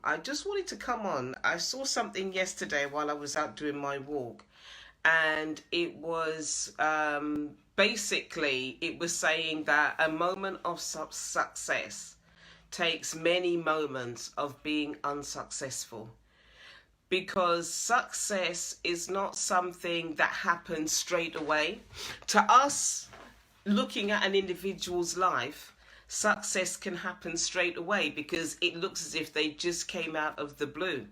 I just wanted to come on. I saw something yesterday while I was out doing my walk, and it was basically it was saying that a moment of success takes many moments of being unsuccessful, because success is not something that happens straight away. To us, looking at an individual's life, success can happen straight away because it looks as if they just came out of the blue.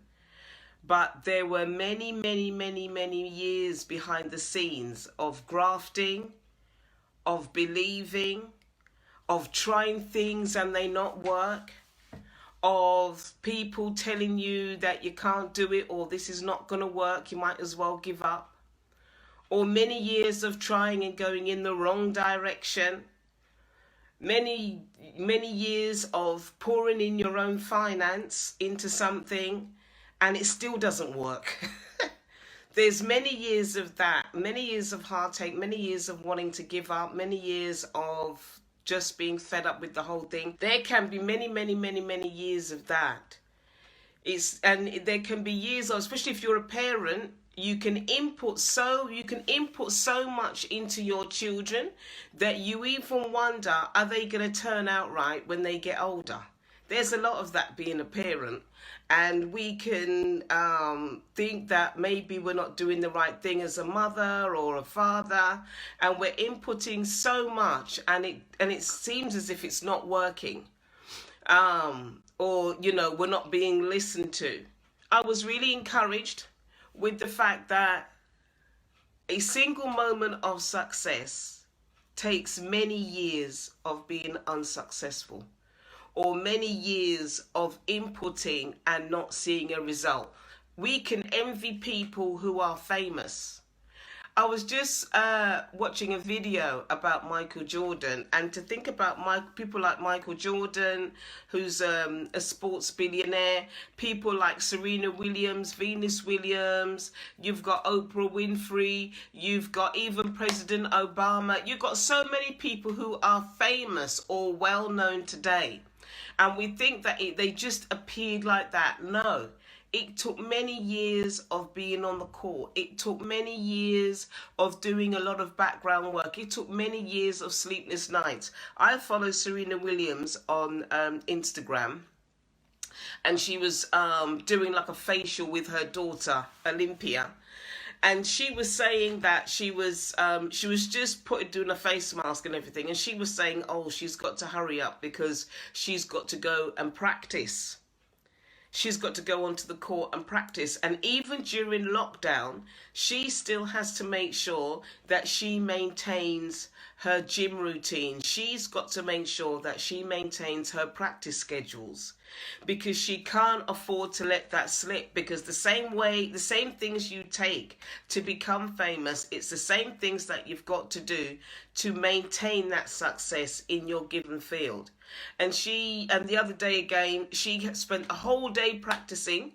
But there were many, many, many, many years behind the scenes of grafting, of believing, of trying things and they not work, of people telling you that you can't do it or this is not going to work, you might as well give up, or many years of trying and going in the wrong direction, many years of pouring in your own finance into something and it still doesn't work. There's many years of that, many years of heartache, many years of wanting to give up, many years of just being fed up with the whole thing. There can be many, many, many, many years of that. And there can be years of, especially if you're a parent, you can input so much into your children that you even wonder, are they going to turn out right when they get older? There's a lot of that being a parent, and we can think that maybe we're not doing the right thing as a mother or a father, and we're inputting so much, and it seems as if it's not working, or we're not being listened to. I was really encouraged with the fact that a single moment of success takes many years of being unsuccessful, or many years of inputting and not seeing a result. We can envy people who are famous. I was just watching a video about Michael Jordan, and to think about people like Michael Jordan, who's a sports billionaire, people like Serena Williams, Venus Williams, you've got Oprah Winfrey, you've got even President Obama, you've got so many people who are famous or well known today. And we think that they just appeared like that. No. It took many years of being on the court. It took many years of doing a lot of background work. It took many years of sleepless nights. I follow Serena Williams on Instagram, and she was doing like a facial with her daughter, Olympia. And she was saying that she was just doing a face mask and everything. And she was saying, oh, she's got to hurry up because she's got to go and practice. She's got to go onto the court and practice. And even during lockdown, she still has to make sure that she maintains her gym routine. She's got to make sure that she maintains her practice schedules, because she can't afford to let that slip. Because the same things you take to become famous, it's the same things that you've got to do to maintain that success in your given field. And the other day again, she spent a whole day practicing.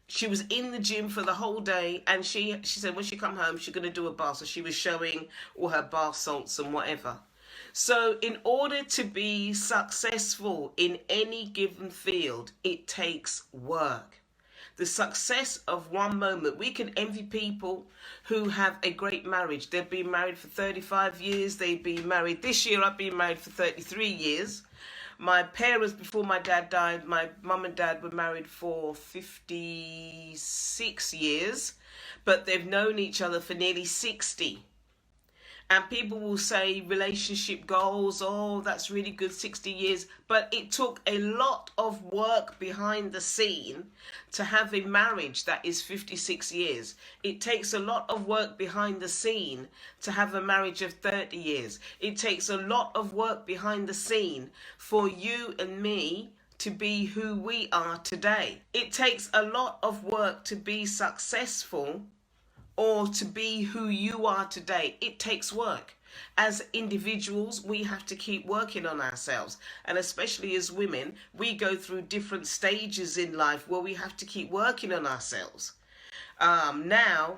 She was in the gym for the whole day, and she said when she come home, she's going to do a bath. So she was showing all her bath salts and whatever. So in order to be successful in any given field, it takes work. The success of one moment, we can envy people who have a great marriage. They've been married for 35 years. They've been married. This year, I've been married for 33 years. My parents, before my dad died, my mum and dad were married for 56 years, but they've known each other for nearly 60. And people will say relationship goals, oh, that's really good, 60 years. But it took a lot of work behind the scene to have a marriage that is 56 years. It takes a lot of work behind the scene to have a marriage of 30 years. It takes a lot of work behind the scene for you and me to be who we are today. It takes a lot of work to be successful or to be who you are today. It takes work. As individuals, we have to keep working on ourselves. And especially as women, we go through different stages in life where we have to keep working on ourselves. Now,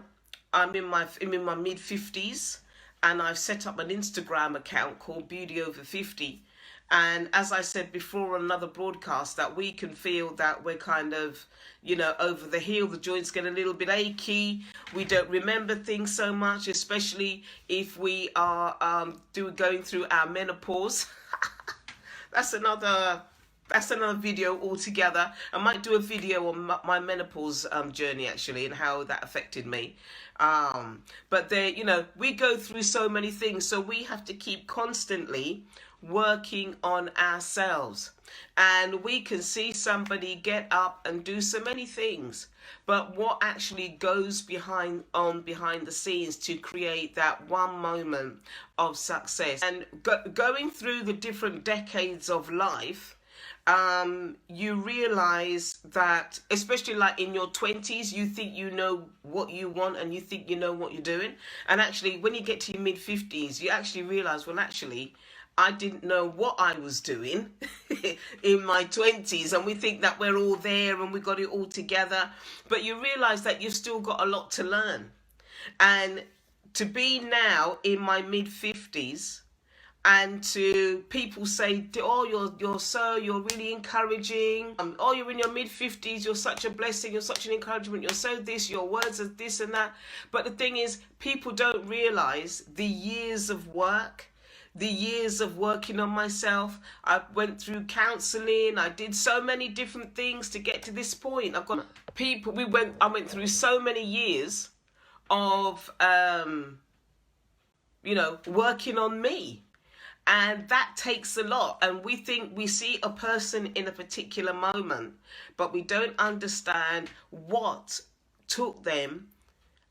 I'm in my mid-50s, and I've set up an Instagram account called Beauty Over 50. And as I said before on another broadcast, that we can feel that we're kind of, over the hill, the joints get a little bit achy. We don't remember things so much, especially if we are going through our menopause. That's another video altogether. I might do a video on my menopause journey, actually, and how that affected me. But we go through so many things, so we have to keep constantly working on ourselves. And we can see somebody get up and do so many things, but what actually goes behind the scenes to create that one moment of success? And going through the different decades of life, you realize that, especially like in your 20s, you think you know what you want and you think you know what you're doing. And actually, when you get to your mid 50s, you actually realize, well, actually, I didn't know what I was doing in my 20s. And we think that we're all there and we got it all together. But you realize that you've still got a lot to learn. And to be now in my mid 50s, and to people say, oh, you're really encouraging. Oh, you're in your mid 50s. You're such a blessing. You're such an encouragement. You're so this. Your words are this and that. But the thing is, people don't realize the years of work, the years of working on myself. I went through counseling. I did so many different things to get to this point. I went through so many years of, working on me. And that takes a lot. And we think we see a person in a particular moment, but we don't understand what took them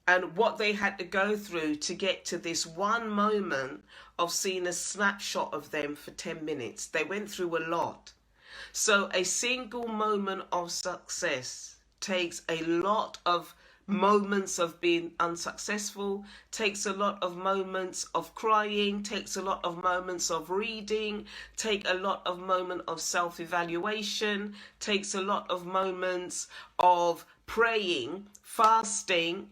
and what they had to go through to get to this one moment of seeing a snapshot of them for 10 minutes. They went through a lot. So a single moment of success takes a lot of moments of being unsuccessful, takes a lot of moments of crying, takes a lot of moments of reading, take a lot of moments of self-evaluation, takes a lot of moments of praying, fasting,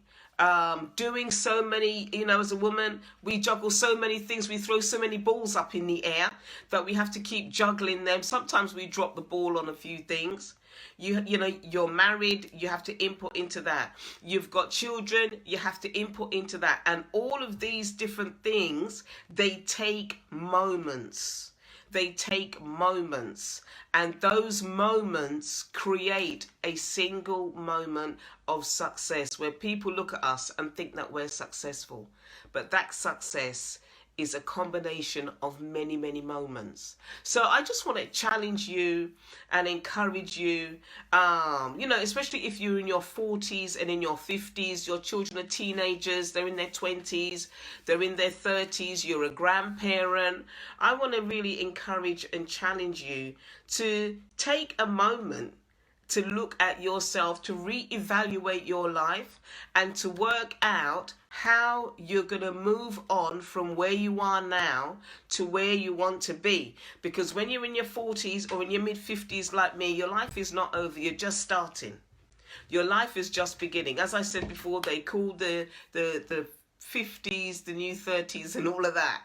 doing so many, as a woman, we juggle so many things, we throw so many balls up in the air that we have to keep juggling them. Sometimes we drop the ball on a few things. You're married, you have to input into that. You've got children, you have to input into that. And all of these different things, they take moments. They take moments. And those moments create a single moment of success where people look at us and think that we're successful. But that success is a combination of many, many moments. So I just want to challenge you and encourage you, especially if you're in your 40s and in your 50s, your children are teenagers, they're in their 20s, they're in their 30s, you're a grandparent. I want to really encourage and challenge you to take a moment to look at yourself, to reevaluate your life, and to work out how you're going to move on from where you are now to where you want to be. Because when you're in your 40s or in your mid 50s like me, your life is not over, you're just starting. Your life is just beginning. As I said before, they call the 50s the new 30s and all of that.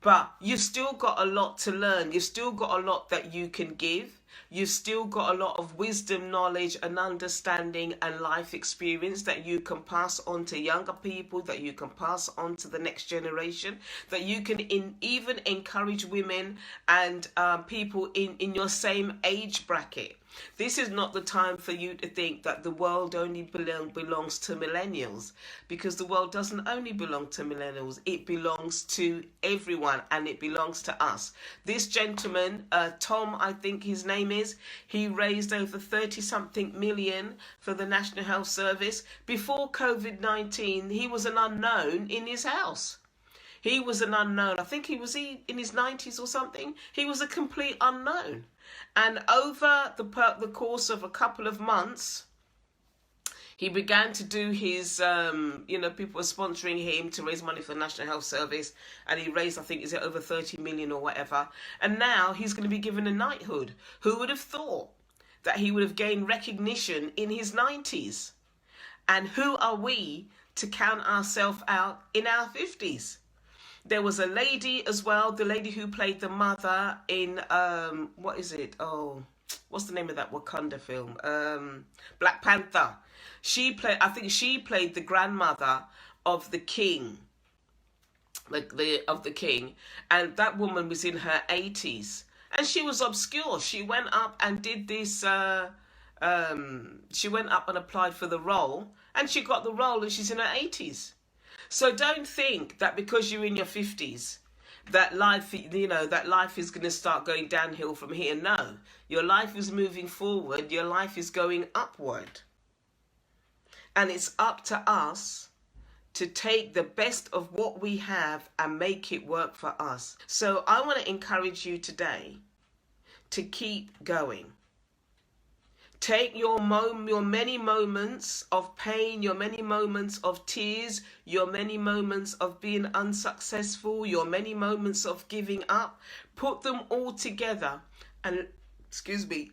But you've still got a lot to learn. You've still got a lot that you can give. You've still got a lot of wisdom, knowledge and understanding and life experience that you can pass on to younger people, that you can pass on to the next generation, that you can even encourage women and people in your same age bracket. This is not the time for you to think that the world only belongs to millennials, because the world doesn't only belong to millennials. It belongs to everyone and it belongs to us. This gentleman, Tom, I think his name is, he raised over 30-something million for the National Health Service. Before COVID-19, he was an unknown in his house. He was an unknown. I think he was in his 90s or something. He was a complete unknown. And over the course of a couple of months, he began to do his, people were sponsoring him to raise money for the National Health Service. And he raised, I think, is it over 30 million or whatever. And now he's going to be given a knighthood. Who would have thought that he would have gained recognition in his 90s? And who are we to count ourselves out in our 50s? There was a lady as well, the lady who played the mother in what is it? Oh, what's the name of that Wakanda film? Black Panther. I think she played the grandmother of the king, of the king, and that woman was in her 80s, and she was obscure. She went up and did this. She went up and applied for the role, and she got the role, and she's in her 80s. So don't think that because you're in your 50s that life, that life is going to start going downhill from here. No, your life is moving forward. Your life is going upward. And it's up to us to take the best of what we have and make it work for us. So I want to encourage you today to keep going. Take your many moments of pain, your many moments of tears, your many moments of being unsuccessful, your many moments of giving up. Put them all together and,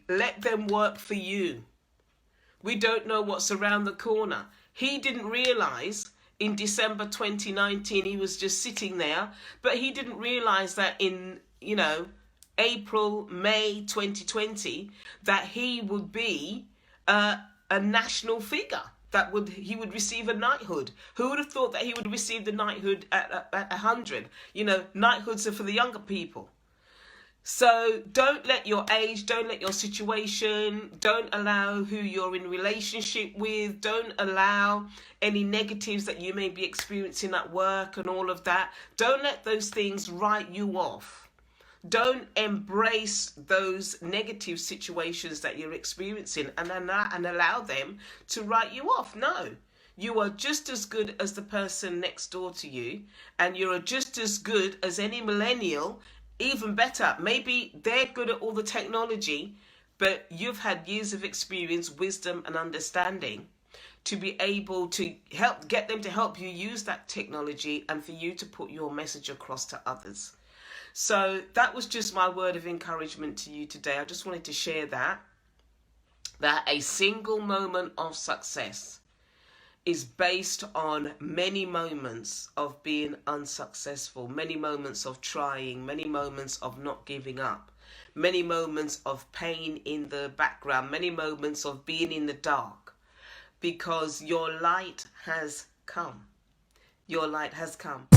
let them work for you. We don't know what's around the corner. He didn't realize in December 2019 he was just sitting there, but he didn't realize that in, April, May 2020, that he would be a national figure, he would receive a knighthood. Who would have thought that he would receive the knighthood at 100? Knighthoods are for the younger people. So don't let your age, don't let your situation, don't allow who you're in relationship with, don't allow any negatives that you may be experiencing at work and all of that. Don't let those things write you off. Don't embrace those negative situations that you're experiencing and allow them to write you off. No, you are just as good as the person next door to you, and you're just as good as any millennial, even better. Maybe they're good at all the technology, but you've had years of experience, wisdom and understanding to be able to get them to help you use that technology and for you to put your message across to others. So that was just my word of encouragement to you today. I just wanted to share that a single moment of success is based on many moments of being unsuccessful, many moments of trying, many moments of not giving up, many moments of pain in the background, many moments of being in the dark, because your light has come. Your light has come.